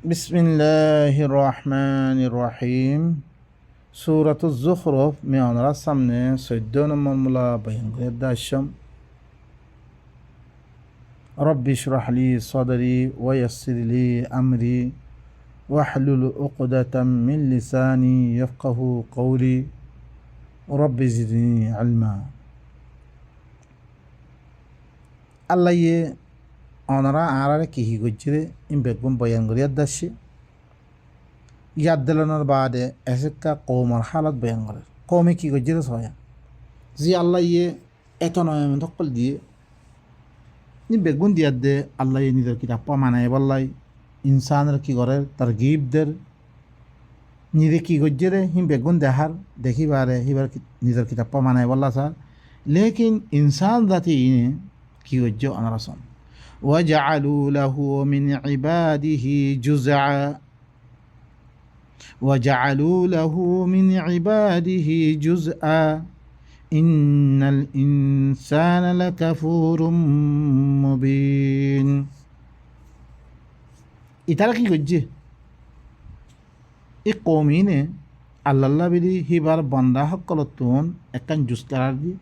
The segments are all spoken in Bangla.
বিসমিল্লাহির রহমানির রহিম। সূরাতুজ যুখরুফ মেয়নরার সামনে 14 নম্বর মূলা বয়ান করে দাশম। রব্বি ইশরাহ লি সাদরি ওয়া ইয়াসসির লি আমরি ওয়াহলুল উকদাতাম মিন লিসানি ইয়াফকাহু কওলি রব্বি জিদনি ইলমা। আল্লাহ ইয়ে অনরা আরারে কিহি গজ্জিরে ইন বেগুন বয়ান করে দাশে ইয়াদ দিলানোর বাদে এসেকা কৌমার হালত বয়ান করে কৌমে কি গজ্জিরে সয়া জি আল্লাহ ইয়ে এত নয় দখল দিয়ে নি বেগুন দিয়ার দে আল্লাহ ইয়ে নিজের কিতাব মানায় বললাই ইনসানের কি করে তার গিবদের নিজে কি গজ্জিরে হিম বেগুন দেহার দেখিবারে হিবার নিজের কিতাব মানায় বললা স্যার লেকিন ইনসান জাতি ইনে কি গজ্জ অনারাসন وجعلوا له من عباده جزعا وجعلوا له من عباده جزءا إن الإنسان لكفور مبين ইতারা কি করছে এই কৌমিনে আল্লাহ বিধি হিবার বন্দা সকলতুন একখান জুস করার দি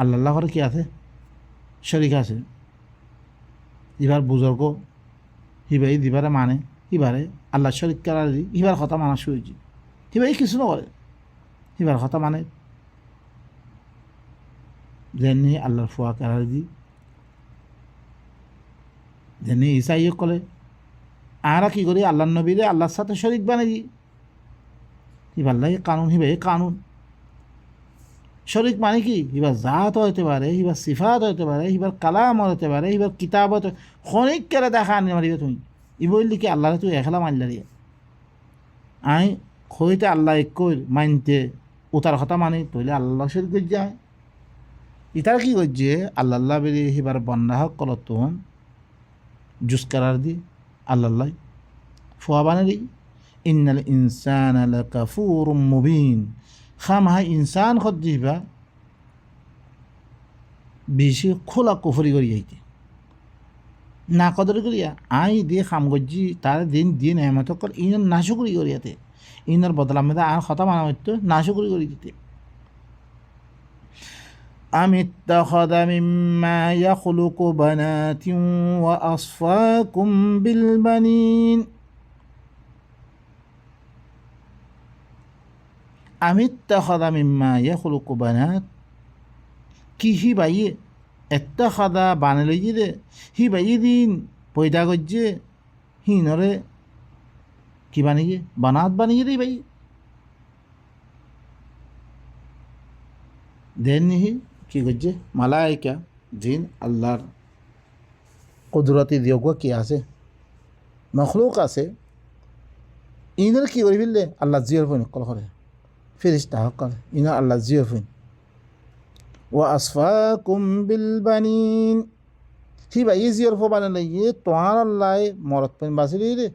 আল্লাহ করে কি আছে শরিক আছে ইবার বুজুর্গ হিবাই দিবারে মানে হিবারে আল্লাহ শরিক করার দি হিবার কথা মানা শুয়েছি হিবাই কিছু নকরে হিবার কথা মানে যেনি আল্লাহর ফুয়া করার দি যেনি ইসাই কলে আরা কি করি আল্লাহ নবীরে আল্লাহর সাথে শরিক বানাই দি হিবাল্লাই কানুন হিবাই কানুন শরিক মানে কি হিবার জাত হইতে পারে হিবার সিফাত হইতে পারে হিবার কালাম হইতে পারে হিবার কিতাব হইতে খনিক কেড়ে দেখা আনি মারিবে তুমি ই বললি কি আল্লাহরে তুই একলা মানলা দিয়ে আই খইতে আল্লাহ এক মানতে উতার কথা মানি তৈলে আল্লাহ শরিক করে যায় ইতার কি করছে আল্লাহ বেরি হিবার বন্যা হক কলতুন জুস করার দি আল্লাহ ফুয়া বানারি ইন্নাল ইনসানা লাকাফুরুম মুবিন খামহা ইনসান খদ দিবা বেশি খোলা কুফরি করি যাইতে না কদর করিয়া আই দিয়ে খাম গজ্জি তার দিন দিয়ে নেমত কর ইনার নাশুকরি করিয়াতে ইনার বদলা মেদা আর কথা মানা হইতো নাশুকরি করি দিতে আমি ইত্তাখাযা মিম্মা ইয়াখলুকু বানাতিন ওয়া আসফাকুম বিল বানিন আমি ইত্তাখাযা মিম্মা ইয়াখলুকু বানাত কি হি বাইয়ে ইত্তাখাযা বানালে যে হি বাইয়ে দিন পয়দা গজ্জে হি নরে কি বানিয়ে বানাত বানিয়ে রে ভাই দেন হি কি গজ্জে মালাইকা জিন আল্লাহর কুদরতি দিয়োগ কি আছে মখলুক আছে ইনার কি করি বিললে আল্লাহ জিয়র ফোন কল করে ফেরেশতা হক করে ইনার আল্লাহ জিয়র ফোন ওয়া আসফাকুম বিল বানিন হি ভাই জিয়র ফো বানালে ইয়ে তোমার আল্লাহ মরত পেন বাসিলি রে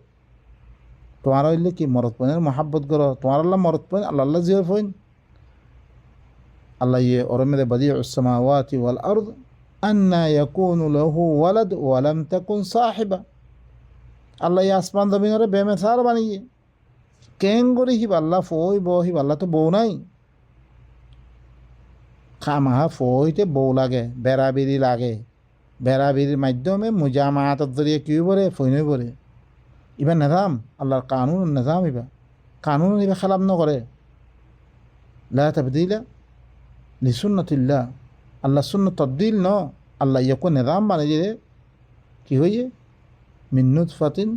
তোমার হইলে কি মরত পেনের মহাব্বত করো তোমার আল্লাহ মরত পেন আল্লাহ জিয়র ফোন আল্লাহ ইয়ে ওরমেদে বাদিউস সামাওয়াতি ওয়াল আরদ আন্না ইয়াকুনু লাহু ওয়ালাদ ওয়া লাম তাকুন সাহিবা আল্লাহ ইয়ে আসমান জমিনরে বেমেসার বানিয়ে কেন করে হিব আল্লাহ ফই বো হিব আল্লাহ তো বউ নাই খামাহা ফইতে বউ লাগে বেড়াবিড়ি লাগে বেড়াবিড়ির মাধ্যমে মুজামাতের জরিয়ে কি পড়ে ফইনই পড়ে ইবা নিজাম আল্লাহর কানুন নিজাম ইবা কানুন ইবা খেলাপ নকরে লা তাবদিলা লিসুন্নতিল্লাহ আল্লাহ সুন্নত তবদিল ন আল্লাহ ইয়াকো নিজাম বানিয়ে কি হইয়ে মিন নুতফাতিন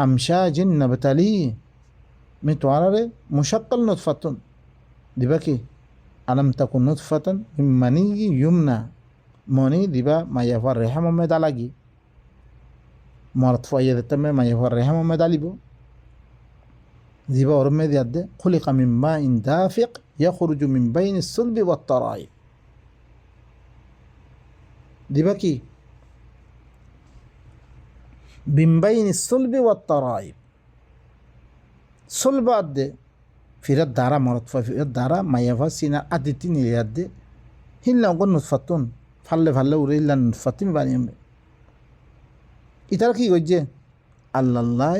আমশাজিন নাবতালি मैं तुम्हारे मुशक्कल नुतफतन दिबा की अलम तकुन नुतफतन मनी युमना मनी दिबा मायाफर रेहम में डालागी मरत फयदत में मायाफर रेहम में डालिबो दिबा और में दिया दे खुलिक मिन माइन दाफिक यखरुज मिन बैन الصلب والترائب दिबा की मिन बैन الصلب والترائب সলবা আদে ফিরাত দ্বারা মরত ফিরাত দ্বারা মায়াভা সিনা আদিতি নিরিয়াদে হিল্লা অগন নুৎফাতুন ফাল্লে ফাল্লে উড়ে হিল্লা নুৎফাতিমি বানিয়ে ইতারা কি করছে আল্লাহ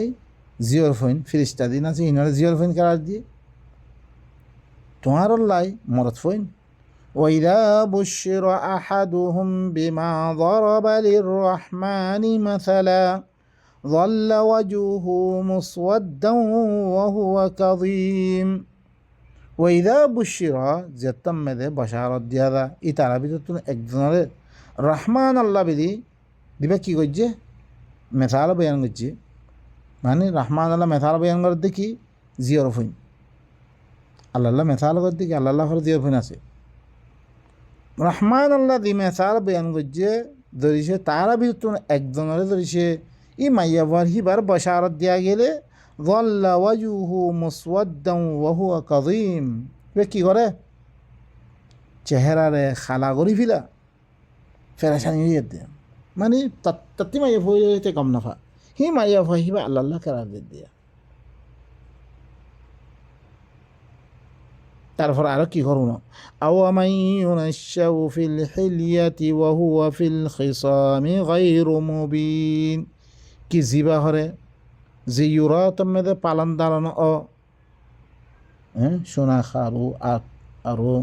জিওর ফইন ফিরিস্তা দিন আছে ইনারে জিওর ফইন কারার দিয়ে তোমার আল্লাহ মরত ফইন وإذا بشر أحدهم بما ضرب للرحمن مثلا ظل وجهه مسودا وهو كظيم وإذا بشر جتم مده بشارت ديادا إتارا بيتون একজনের রহমান আল্লাহ বিধি দিবা কি করছে মেথাল বয়ান করছে মানে রহমান আল্লাহ মেথাল বয়ান করে দেখি জিওর ফইন আল্লাহ মেথাল করে দেখি আল্লাহ জিওর ফইন আছে রহমান আল্লাহ দি মেসাল বয়ান করছে ধরিছে তারা ভিতর একজনের ধরিছে ই মাইয়াবার হিবার বশারত দিয়া গেলে যল্লা ওয়াজুহু মুসওয়াদ্দান ওয়া হুয়া কাযীম বে কি করে চেহারারে খালা করি ফিলা ফেরাসানি হয়ে দেয় মানে তাত্তি মাইয়া হইতে কম নাফা হি মাইয়া হিবা আল্লাহ কারার দিয়া তারপর আরো কি করুন আওয়ামাই ইউনাশাউ ফিল হিলিয়াতি ওয়া হুয়া ফিল খিসামি গায়রু মুবিন কি জিবা হরে যে ইউরাত মেদে পালন দালানো সোনা খারু আরো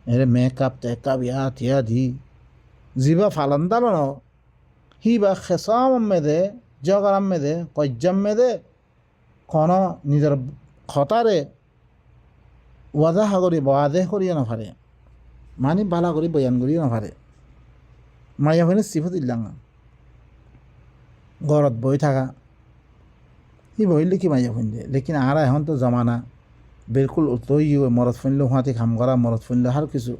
এর মেকআপ টেকআপ ইত্যাদি জিবা ফালান দালানো হিবা খেসাম মেদে জগরাম মেদে কজ্জাম মেদে কোন নিজের খতারে ওয়াজাহ করি ওয়াজেহ করিও নফারে মানে বালা করি বয়ান করিও নফারে মাইয়া হইলে সিফত ইল্লাঙ্গা ঘরত বই থাকা সি বহিলে কি মাইয়া ফইন দিয়ে লেকিন আর এখন তো জমানা বিলকুল উল্টোই মরত ফইনলে হুঁয়াতে খাম করা মরত ফইনলে আর কিছু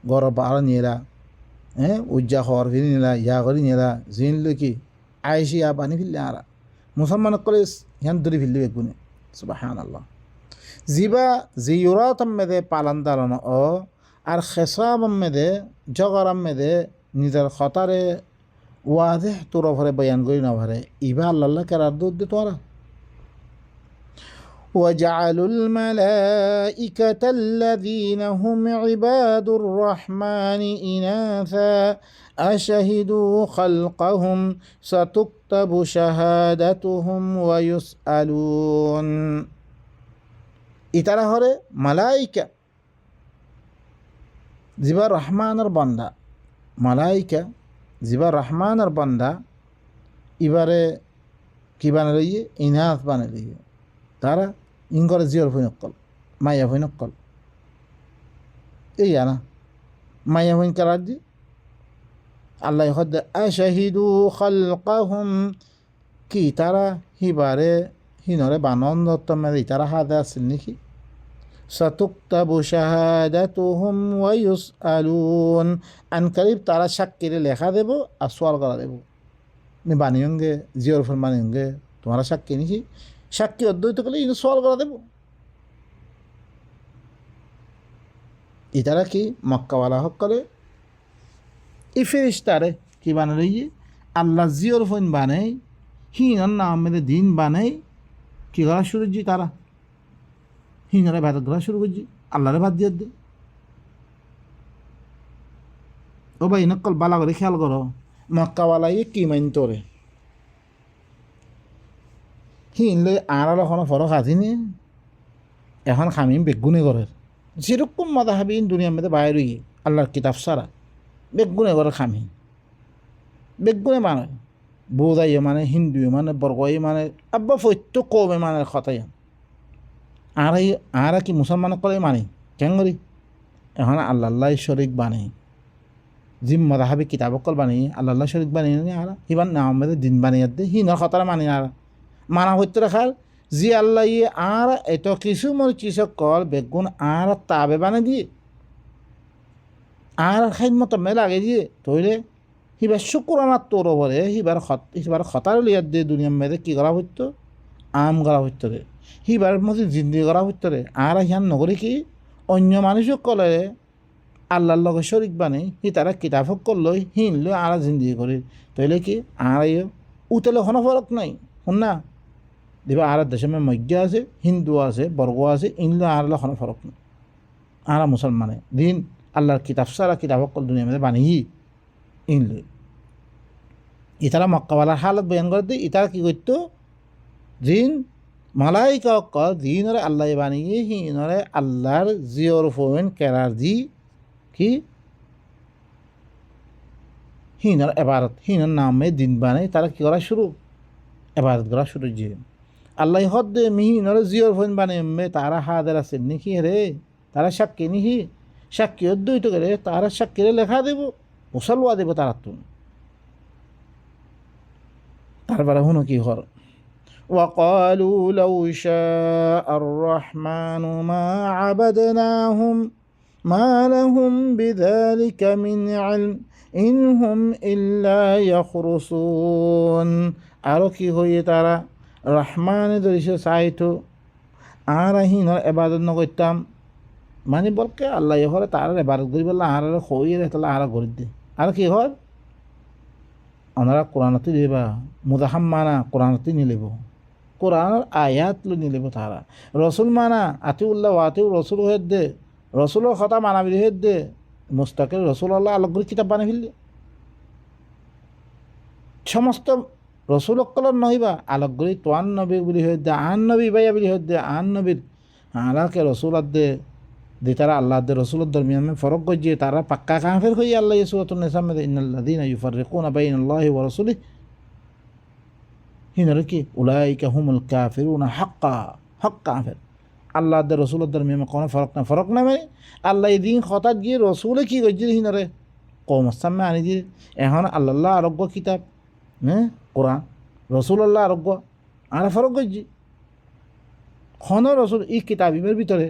গরব আর নিয়েরা উজ্জা খবর ফিরি নিলা ইয়া করি নিয়েরা জিনলে কি আইসি আ পানি ফিরলে আর মুসলমান করে হিয়ান দূরে ফিরলে বেগুনে সুবহানাল্লাহ জিবা জিউরাতম মেদে পালন দালন আর খেসাবম মেদে জগরম মেদে নিজের খতারে ওয়াজেহ তোর ভরে বয়ান করি না ভরে ইবা আল্লাহ কারার দুধ দে তোরা وجعلوا الملائكة الذين هم عباد الرحمن إناثا أشهدوا خلقهم ستكتب شهادتهم ويسألون ইতারা হরে মালাইকা জিবা রহমানের বান্দা মালাইকা জিবা রহমানের বান্দা এবারে কি বানা লইয়ে ইনাথ বানা লইয়ে তারা ইঙ্গরে জিওর ভই নকল মাইয়া ভই নকল এই না মাইয়া ভইন কারার দি আল্লাহ হদ আশাহিদু খালকাহুম কি তারা হিবারে হিনরে বানন দত্তমের ইতারা হাদে আসছিল নাকি সাতুক্তাবু শাহাদাতুহুম ওয়া ইউসআলুন আনকারিব তারা সাক্ষীরে লেখা দেব আর সওয়াল করা দেব নি বানিয়ঙ্গে জিওর ফর বানিয়ঙ্গে তোমারা সাক্ষী নাকি সাক্ষী অদ্বৈত করলে ইনো সওয়াল করা দেব ইতারা কি মক্কাওয়ালা হক করে ই ফেরেশতারে কি বানালে আল্লাহ জিওর ফোন বানাই হিনার নাম মেরে দিন বানাই কি করা শুরু করছি তারা হিনারে ভাত ধরা শুরু করছি আল্লাহরে ভাত দিয়ে দে ও ভাই নকল বালা করে খেয়াল করো মক্কাওয়ালাই কি মাইন তোরে হিনলে আর এখনো ফরক আসিনি এখন খামিম বেগুনে ঘরের যেরকম মাদা হাবিন দুনিয়ার মধ্যে বাইরে গিয়ে আল্লাহর কিতাব সারা বেগুনে ঘরের খামি বেগুনে মানে বৌদাই মানে হিন্দু মানে বরগই মানে আব্বা ফৈত্য কমে মানে খতাই আর কি মুসলমান করে মানি কেন করি এখন আল্লাহ শরিক বানে জিম মদাহাবি কিতাবকল বানি আল্লাহ শরিক বানি আর হিবান নাম দিন বানিয়ে দে হিনর খতরা মানি আর মানা হইতে রাখার জি আল্লাহ আর এত কিছু মোর কৃষক কল বেগুন আর তাবে বানে দিয়ে আর খাই মতো মে লাগে দিয়ে তৈলে হিবার শুকুরানার তোর ওপরে হিবার খতার লিয়ার দিয়ে দুনিয়ার মেয়েদের কী করা হইতো আম করা হইতো রে হিবার মধ্যে জিন্দি করা হইতো রে আর হিয়ান নগরে কি অন্য মানুষও কলে আল্লাহর লগে শরিক বানে হি তারা কিতাব করলো হিনলো আর জিন্দি করে তৈলে কি আর উতলে কোনো ফরক নাই শুন না দিবা আর দেশে মধ্য আছে হিন্দু আছে বর্গ আছে ইনলো আর কোনো ফরক নাই আর মুসলমানে দিন আল্লাহর কিতাব সারা কিতাব কল দুনিয়ার মধ্যে বানিয়ে ইনলো ইতারা মক্কাওয়ালার হালত বয়ান করে দিয়ে ইতারা কী করতো জিন মালাইকা অক্কল জিনরে আল্লাহ বানিয়ে হিনরে আল্লাহর জিওর ফোন কেরার দি কি হিনর এবারত হিনর নামে দিন বানাই তারা কি করা শুরু এবারত করা শুরু যে আল্লাহ হদ্দে মিহিনরে জিওর ফোন বানিয়ে তারা হাদের আছে নিকি রে তারা সাক্ষী নিহি সাক্ষী অদ্বৈত করে তারা সাক্ষীরে লেখা দেব মুসলওয়া দেব তারা তুমি তারপরে হুনো কি হর وقالوا لو شاء الرحمن ما عبدناهم ما لهم بذلك من علم إن هم إلا يخرصون আরো কি হয়ে তারা রহমানের দৃশ্য চাইতো আর হিনর এবাদত নকরতাম মানে বলকে আল্লাহ হরে তার এবাদত করি বললে আর হইয়ে তাহলে আর করে দে আর কি হয় ওনারা কোরআনতে দেবা মুদাহাম্মানা কোরআনতে নিলেব কোরআনের আয়াত নিলেব তারা রসুল মানা আতিউল্লাহ আতিউ রসুল হয়ে দে রসুলের কথা মানাবি হয়ে দে মুস্তাকের রসুল আল্লাহ আলোক কিতাব বানিয়ে ফেললে সমস্ত রসুল অকলর নহিবা আলোকগুলি তোয়ান নবী বলি হয়ে দে আন নবী ভাইয়া বলি হয়ে দে আন নবীর আলাকে রসুল দে দি তারা আল্লাহ দে রসুলের দরমিয়ান ফরক গজিয়ে তারা পাক্কা কাফের হয়ে আল্লাহ সুরাতুন নিসা মে ইন্নাল্লাযীনা ইউফাররিকুনা বাইনাল্লাহি ওয়া রাসূলিহি হিনরে কি উলাইকা হুমুল কাফিরুনা হাক্কা হক কাফের আল্লাহ দে রসুলের দরমিয়ান কোনো ফরক না মানে আল্লাহ দিন হঠাৎ গিয়ে রসুলে কি গজিয়ে হিনরে কৌম সামনে আনি দিয়ে এখন আল্লাহ আরোগ্য কিতাব হ্যাঁ কোরআন রসুল আল্লাহ আরোগ্য আর ফরক গজি খন রসুল এই কিতাবিমের ভিতরে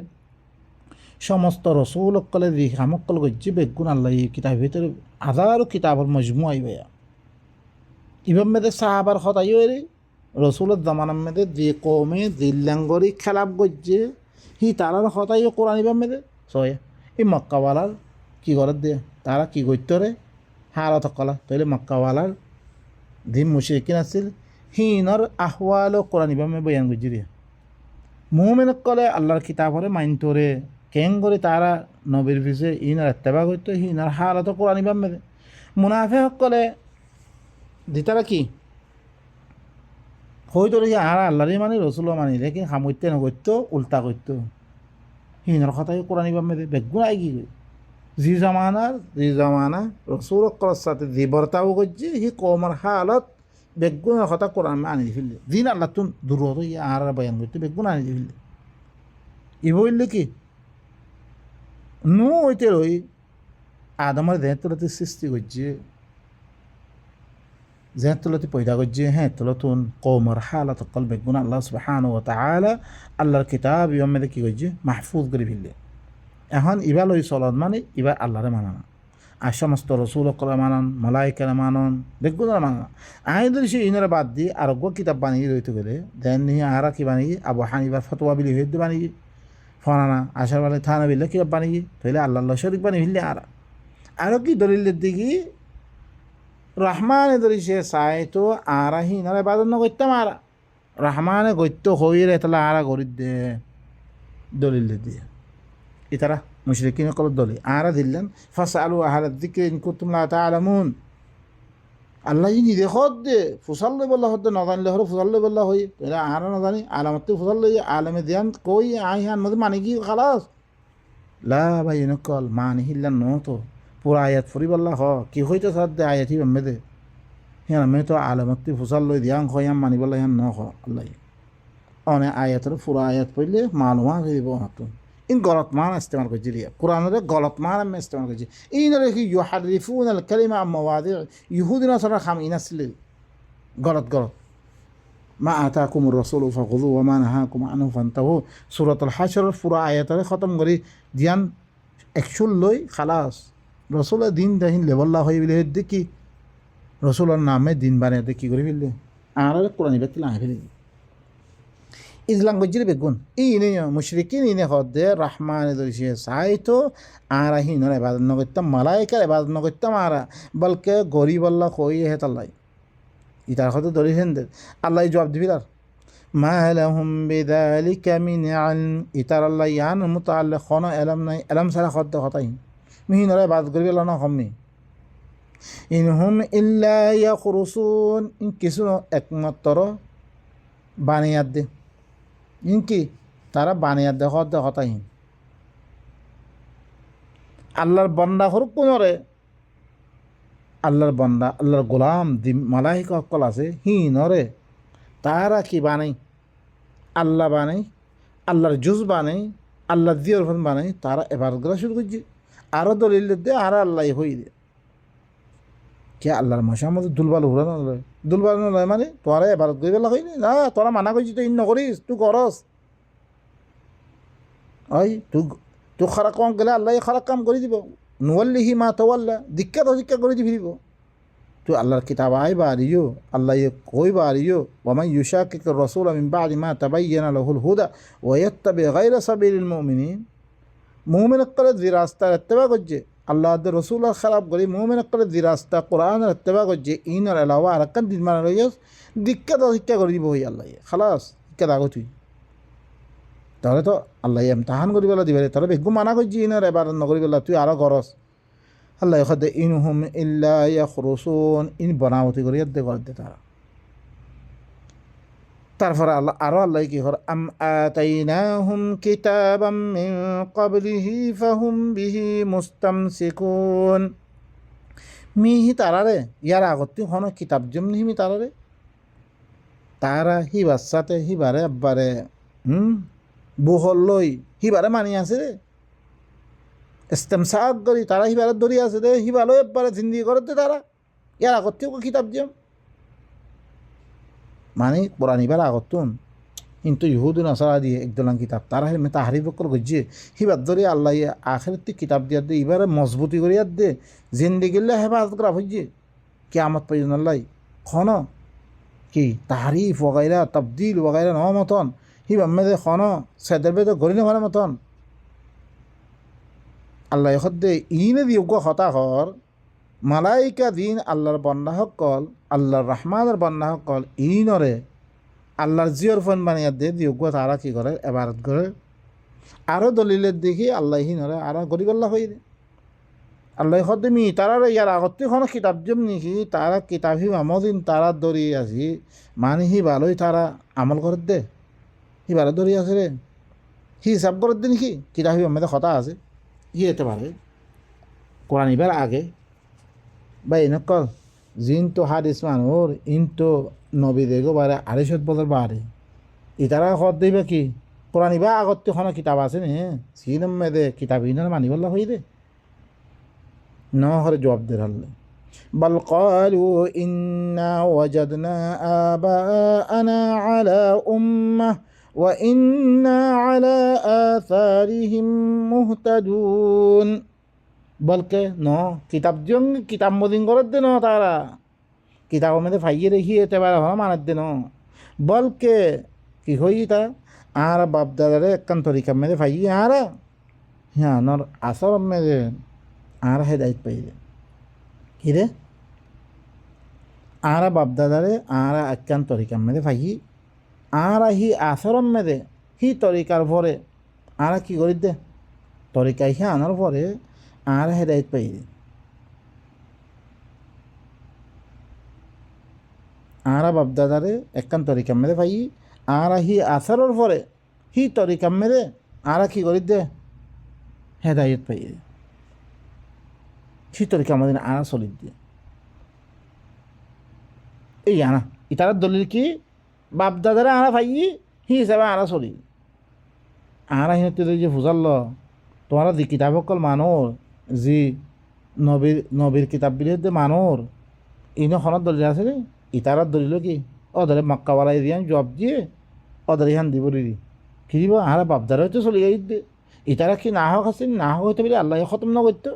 সমস্ত রসুল অকলে দি হামকল গজ্জি বেগুন আল্লাহ এই কিতাবের ভিতরে হাজারো কিতাবর মজমু আইবে ইভাব মেদে সাহাবার হতাইও রে রসুলের জামানার মেদে যে কমে জিল্লাঙ্গরি খেলাপ গজ্জে হি তারার হতাইও কোরআন ইভাব মেদে সয় এই মক্কাওয়ালার কি করে দিয়ে তারা কি করতে রে হালত কলা তাইলে মক্কাওয়ালার দিন মুশরিকিন আছিল হিনর আহওয়াল কোরআন ইভাব মে বয়ান গজ্জি রে মুমিন কলে আল্লাহর কিতাবরে মাইনতরে কেন করে তারা নবীর পিছে ইনার এত্তেবা করতো হিনার হালত কোরআন ইবাম মেদে মুনাফে সকলে দিতারা কি হয়তো রেখে আর আল্লাহরই মানে রসুল মানি রেখে সামর্থ্য নকরতো উল্টা করতো হিনার কথাই কোরআন ইবাম মেদে বেগুন আই কি জি জামানা রসুল করার সাথে যে বর্তাও করছে হি কমর হালত বেগুনের কথা কোরআন আনি ফেললে দিন আল্লাহ তুন দূর আর বয়ান করতে বেগুন আনি ফেললে ই বললে কি নু ওইতে রই আদমের দেহের তলাতে সৃষ্টি করছে দেহের তলাতে পয়দা করছে হ্যাঁ তলতুন কৌমর হালত কল বেগুন আল্লাহ সুবহানাহু ওয়া তাআলা আল্লাহর কিতাব ইবামে কি করছে মাহফুজ করে ফেললে এখন ইবার ওই চলত মানে ইবার আল্লাহরে মানানা আর সমস্ত রসুল কলে মানন মলাইকারে মানন বেগুনের মাননা আই যদি সে ইনারে বাদ দিয়ে আরোগ্য কিতাব বানিয়ে রইতে গেলে দেন নিয়ে আর কি বানিয়ে আবু হানিফার ফতোয়া বিলি হইতে বানিয়ে ফনানা আশার বেলায় থানা বিল্লে কিতাব বানিয়ে তাইলে আল্লাহ শরীক বানিয়ে ফেললে আরও কি দলিলের দিকে রহমানে ধরি সে চাই তো আরা হিনারে বাদন করতাম আর রহমানে গত্য হয়ে রে তাহলে আরা গরিব দে দলিলের দিয়ে ইতারা মুশরিকিন কল দলি আরা দিলেন ফাসআলু আহলা যিকরি ইন কুনতুম লা তা'লামুন আল্লাহ ই নিজে হদ দে ফুসাল্লে বল্লা হদ নজানলে হরে ফুসাল্লে বল্লা হই তাহলে আরা নজানি আলামতে ফুসাল্লে আলমে দিয়ান কই আইহান মধ্যে মানে কি খালাস লা ভাই নকল মানে হিল্লান ন তো পুরা আয়াত ফুরি বল্লা হ কি হইতে সাদ আয়াত হি মেদে হ্যাঁ আমি তো আলামতে ফুসাল্লে দিয়ান হইয়াম মানি বল্লা হ্যাঁ ন হ আল্লাহ অনে আয়াতের পুরা আয়াত পড়লে মালুমা হইব হাতুন ইন গলত মান ইস্তেমাল করছি রিয়া কোরআনের গলত মান আমি ইস্তেমাল করছি ইনরে কি ইউহারিফুন আল কালিমা আম মাওয়াদি ইহুদিনা সরা খাম ইনাসলে গলত মা আতাকুমুর রাসূল ফাখুযু ওয়া মা নাহাকুম আনহু ফান্তাহু সূরাতুল হাশর পুরা আয়াতরে খতম করি দিয়ান একশুল লই খালাস রসুলের দিন দাহিন লেবল্লা হয়ে বলে দেখি রসুলের নামে দিন বানিয়ে দেখি করে ফেললে আর কোরআন বেতলে আহে ফেলি ইসলাম গজ্জির বেগুন ইনে মুশরিকিন ইনে হদে রহমান দরিশে সাইতো আর হিনর ইবাদত ন করতাম মালাইকার ইবাদত ন করতাম আর বলকে গরিব আল্লাহ কই হে তাল্লাই ইতার হতে দরিছেন দে আল্লাহ জবাব দিবি আর মা লাহুম বিযালিকা মিন ইলম ইতার আল্লাহ ইয়ান মুতাআল্লিক খানা ইলম নাই ইলম সারা হদে হতাই মিহিনর ইবাদত করিবে না হমনি ইনহুম ইল্লা ইয়াখরুসুন ইন কিছু একমাত্র বানিয়ার দে ইনকি তারা বানিয়ার দে হতে হতাহীন আল্লাহর বন্দা হরুক কোনরে আল্লাহর বন্দা আল্লাহর গোলাম মালাইকা অকল আছে নরে তারা কি বানাই আল্লাহ বানাই আল্লাহর জুজ বানাই আল্লাহর দিয়রফন বানাই তারা এবার করা শুরু করছে আরও দলিল দে আর আল্লাহ হই দে কে আল্লাহর মাসা মধ্যে দুলবাল উড়ানো লয় দুলবাল নয় মানে তোরা এবার করে বেলা হইনি না তোরা মানা করছিস তুই নকরিস তুই করস ওই তুই খারাপ কাম গেলে আল্লাহ খারাপ কাম করে দিব নুয়াল্লিহি মা তোয়াল্লা দীক্ষা তো দীক্ষা করে দিবি দিব তুই আল্লাহর কিতাব আই বাড়িও আল্লাহ কই বাড়িও ওয়ামাই ইউশাকিক রাসূল মিন বাদি মা তাবায়্যানা লাহুল হুদা ওয়া ইয়াত্তাবি গায়রা সাবিলিল মুমিনিন মুমিন করে যে রাস্তার ইত্তেবা করছে আল্লাহ রসুল খারাপ করি মুমিন করে যে রাস্তা কোরআনের ইত্তেবা করছে ইনার এলাওয়া আর একটা দিন মানে রইস দীক্ষা তো দীক্ষা করে দিব হই আল্লাহ খালাস দীক্ষা দাগো তুই তাহলে তো আল্লাহ এমতাহান করি পেলা দিবে তাহলে বেগু মানা করছি ইনার এবার নকরি পেলা তুই আরও গরস আল্লাহ দে ইন হুম ইল্লা ইয়াখরুসুন ইন বনাবতি করি দে করে দে তারা তারপরে আল্লাহ আরও আল্লাহ কি কর আম আতাইনাহুম কিতাবাম মিন ক্বাবলিহি ফাহুম বিহি মুস্তামসিকুন মিহি তারারে ইয়ার আগত হন কিতাব যেমনি মি তারারে তারা হি বাচ্চাতে হিবারে আব্বারে বুহল লই হিবারে মানি আছে রে ইস্তেমসাক করি তারা হিবারে ধরি আছে রে হিবালো এবারে জিন্দি করতে তারা ইয়ার আগত কিতাব যেম মানে পুরানিবার আগতুন কিন্তু ইহুদ নাসারা দিয়ে একদলান কিতাব তারা হেলমে তাহারি বকর গজ্জে হিবার ধরে আল্লাহ আখেরতে কিতাব দিয়া দে এবারে মজবুতি করিয়া দে জিন্দিগিল্লা হেফাজত করা হইছে কিয়ামত পর্যন্ত আল্লাহ খন কি তাহারিফ ওগাইরা তবদিল ওগাইরা ন মতন হিবার মেদে খন সেদের বেদে গরিনে হওয়ার মতন আল্লাহ দে ইনে দিয়োগ্য হতাহর মালাইকা দিন আল্লাহর বন্যা সকল আল্লাহর রহমানের বন্যা সকল ইনরে আল্লাহর জিয়র ফোন বানিয়ে দিয়ে দিয়োগ্য তারা কী করে এবারত করে আরও দলিলের দেখি আল্লাহ হিনরে আরও গরিব আল্লাহ হয়ে দে আল্লাহ সদ্যমি তারার ইয়ার আগতে কোনো কিতাব যেম নিকি তারা কিতাব হি আমদিন তারা দরি আছি মানে হি ভালোই তারা আমল করে দে হি ভালো দরি আছে রে হি হিসাব করে দে নাকি কিতাব হি আমাদের কথা আছে হি এতে পারে কোরআন ইবার আগে বা এনেকল জিন তো হাদিস মানুর ইন তো নবী দেখো বারে 250 বছর বাড়ে ইতারা খত দিবে কি কোরআন ইবা আগত কোনো কিতাব আছে নে সিনম মেদে কিতাব ইনার মানিবল্লা হই দে ন হরে জবাব দে হাল্লে বল ক্বালু ইন্না ওয়াজাদনা আবাআনা আলা উম্মাহ ওয়া ইন্না আলা আথারিহিম মুহতাদুন বলকে ন কিতাব জং কিতাব মদিন করার দে ন তারা কিতাব মধ্যে ফাইয়ে রেখি এতে পারে হন মানার দে ন বলকে কি হই তা আর বাপ দাদারে একখান তরিকার মেয়েদের ফাইয়ে আর হ্যাঁ নর আসর মেয়েদের আর হেদায়ত পাই রে কি রে আর বাপ দাদারে আর একখান তরিকার মেয়েদের ফাইয়ে আর হি আসর মেয়েদে হি তরিকার পরে আর কি করি দে তরিকায় হি আনার পরে আর হেদায়ত পাই আর বাপদাদারে একখান তরিকাম মেরে পাই আর হি আসারর পরে হি তরিকাম মেরে আর কি করি দে হেদায়ত পাই হি তরিকা আমাদের আনা চলি দিয়ে এই আনা ইতার দলিল কি বাপদাদারে আনা পাই হি হিসাবে আনা চলি আর হিনতে যে ফুজাল তোমার দি কিতাব অকল মানুর যি নবীর কিতাব বিলে মানুর ইনো খনত দলিল আছে রে ইতারার দলিল কি ওদের মক্কাওয়ালাই দিয়ান জব দিয়ে ওদের ইহান দিব রি কি দিব আর বাপদারা হয়তো চলে যাই দে ইতারা কি না হোক আছে না হোক হইতে পারে আল্লাহ খতম না করতো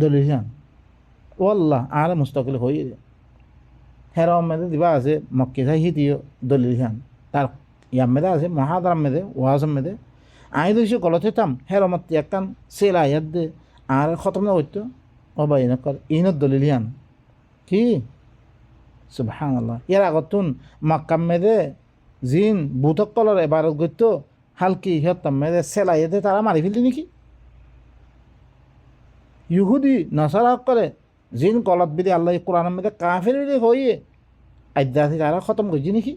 দলিল ইহান ও আল্লাহ আর মুস্তাকিল হয়ে রে হেরা মেদে দিবা আছে মক্কে থাই দিও দলিল ইহান তার ইয়াম মেদে আছে মহাদারাম মেদে ওয়াজম মেদে আই দিয়েছি গলত হইতাম হের মত একখান সেল আয়াত দে আর খতম না করতো ও বা ইনকর ইনত দলিল ইহান কি সুবহানাল্লাহ ইয়ার আগতুন মক্কাম মেদে জিন বুতকলর এবারত গইতো হালকি হিয়তাম মেদে সেলাইতে তারা মারি ফেললি নাকি ইহুদি নসারা করে জিন কলত বিদে আল্লাহ কোরআন মেদে কাফের হইয়ে আদ্যাসি তারা খতম করছি নাকি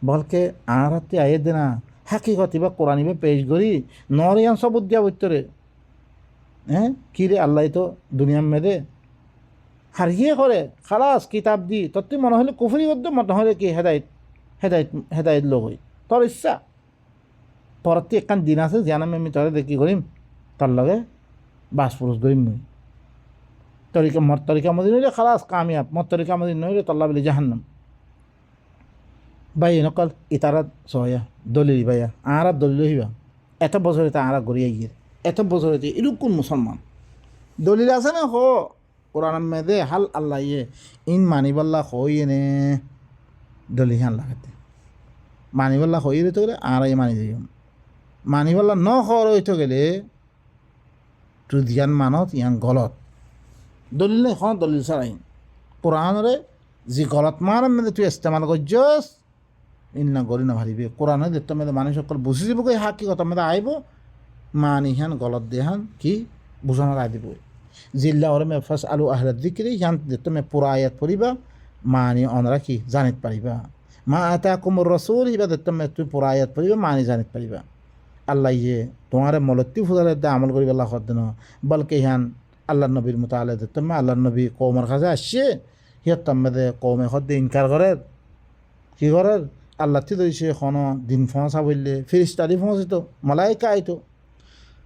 বলকে আর হাতে আয়ে দে না হাকিকত বা কোরআন ইবা পেশ করি নরিয়ান সবুত দিয়া বৈতরে হ্যাঁ কী রে আল্লাহ তো দুনিয়ার মেদে হারিয়ে করে খালাস কিতাব দি তোর তুই মনে হলে কুফরি করতে মনে হলে কি হেদায়ত হেদায়ত হেদায়ত লোক হই তোর ইচ্ছা পরতে একখান দিন আছে জানাম আমি তোরে দেখি করিম তোর লগে বাস পুরুষ করিম নই তরিকা মর তরিকা মদিন হইলে খালাস কামিয়াব মর তরিকা মদিন নইলে তল্লা বলি জাহান্নাম ভাই নকল ইতারা সয়া দলিল ভাইয়া আরা দলিল হইবা এত বছর এটা আরা গড়িয়ে গিয়ে এত বছর হইতে এরকম মুসলমান দলিল আছে না হো কোরআন মেদে হাল আল্লাহ ইয়ে ইন মানিবাল্লা হইয়ে নে দলিল হান লাগাতে মানিবাল্লা হইয়ে রইতে গেলে আরাই মানি দিই মানিবাল্লা ন হওয়ার হইতে গেলে তুই ধ্যান মানত ইয়ান গলত দলিল এখন দলিল ছাড়াই কোরআনরে যে গলত মান মেদে তুই ইস্তেমাল করছস ইন্না গরি না ভারিবে কোরআনে দেখতে মেদে মানুষ সকল বুঝি যাব কই হাকি কথা মেদে আইব মানিহান গলত দেহান কি বুঝানোর আই দিব জিল্লা ওরে মে ফাস আলু আহলা দিকরি ইয়ান দেখতে মে পুরা আয়াত পড়িবা মানি অনরা কি জানিত পারিবা মা আতাকুমুর রাসূল ইবা দেখতে মে তুই পুরা আয়াত পড়িবা মানি জানিত পারিবা আল্লাহ ইয়ে তোমার মলত্তি ফুজালের দা আমল করিবা আল্লাহ খদ্দন বলকে ইয়ান আল্লাহ নবীর মোতালে দেখতে মে আল্লাহ নবী কৌমের কাছে আসছে হিয়ত মেদে কৌমে খদ্দে ইনকার করে কি করে আল্লাহ তি ধরিছে এখনো দিন ফসা বললে ফিরিস্তারি ফসিত মালাইকা আইতো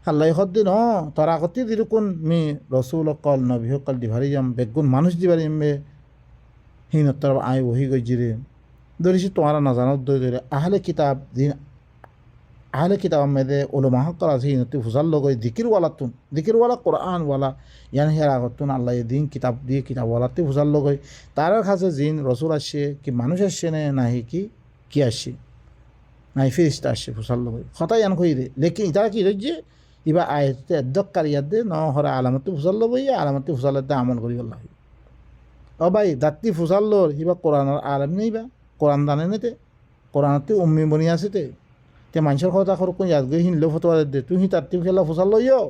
আল্লাহ সদ্দিন তোরা কতি দিরুকুন মি রসুল অকল নবী অকল দিভারি যাম বেগুন মানুষ দিবারি মে হিনত্তর আই বহি গজিরে ধরিছি তোমারা নাজানত ধরে আহলে কিতাব দিন আহলে কিতাব মেদে ওলমা হকল আছে হিনতি ফুসাল লগই দিকিরওয়ালাতুন দিকিরওয়ালা কোরআনওয়ালা ইয়ান হেরা করতুন আল্লাহ দিন কিতাব দিয়ে কিতাবওয়ালাতে ফুসাল লগই তার কাছে জিন রসুল আসছে কি মানুষ আসছে নে নাহি কি আসছে নাই ফিরিস্তা আসছে ফুসাল লগই হঠাৎ ইয়ান কই রে লেকিন তারা কি রয়েছে ইবা আয়তে দক্কার ইয়াদে ন হরা আলামতি ফুসাল লবই আলামতি ফুসালতে আমল করি আল্লাহ ও ভাই দাত্তি ফুসাল লোর ইবা কোরআনের আলম নেই বা কোরআন দানে নেতে কোরআনতে উম্মি বনি আছে তে মানুষের কথা খর কোন ইয়াদ গই হিনলে ফটোয়া দে তুই হি তাত্তি খেলা ফুসাল লইও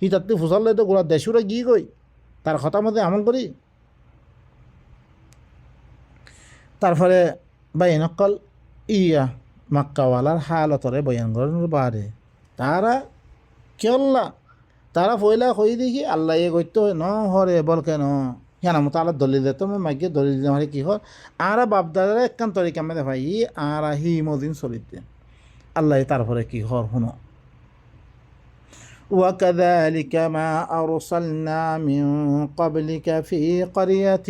হি তাত্তি ফুসাল লই তো গোড়া দেশুরে গিয়ে গই তার কথা মধ্যে আমল করি তারপরে ভাই নকল ইয়া মাক্কাওয়ালার হালতরে বয়ান করেন বারে তারা কেল্লা তারা পয়লা কই দেখি আল্লাহ এ করতে ন হরে বল কেন হ্যাঁ মতো আল্লাহ দলিল দিত মাইকে দলিল দিতে মানে কি হয় আর বাপদাদারা একখান তরিকা মেদে ভাই আর হি মদিন চলিতে আল্লাহ তারপরে কি হর শুনো وكذلك ما أرسلنا من قبلك في قرية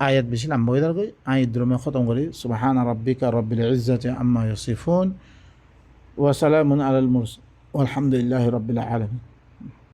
آيات بشي لما بيدر قوي آيات درمي ختم قولي سبحان ربك رب العزة عما يصفون وسلام على المرسل والحمد لله رب العالمين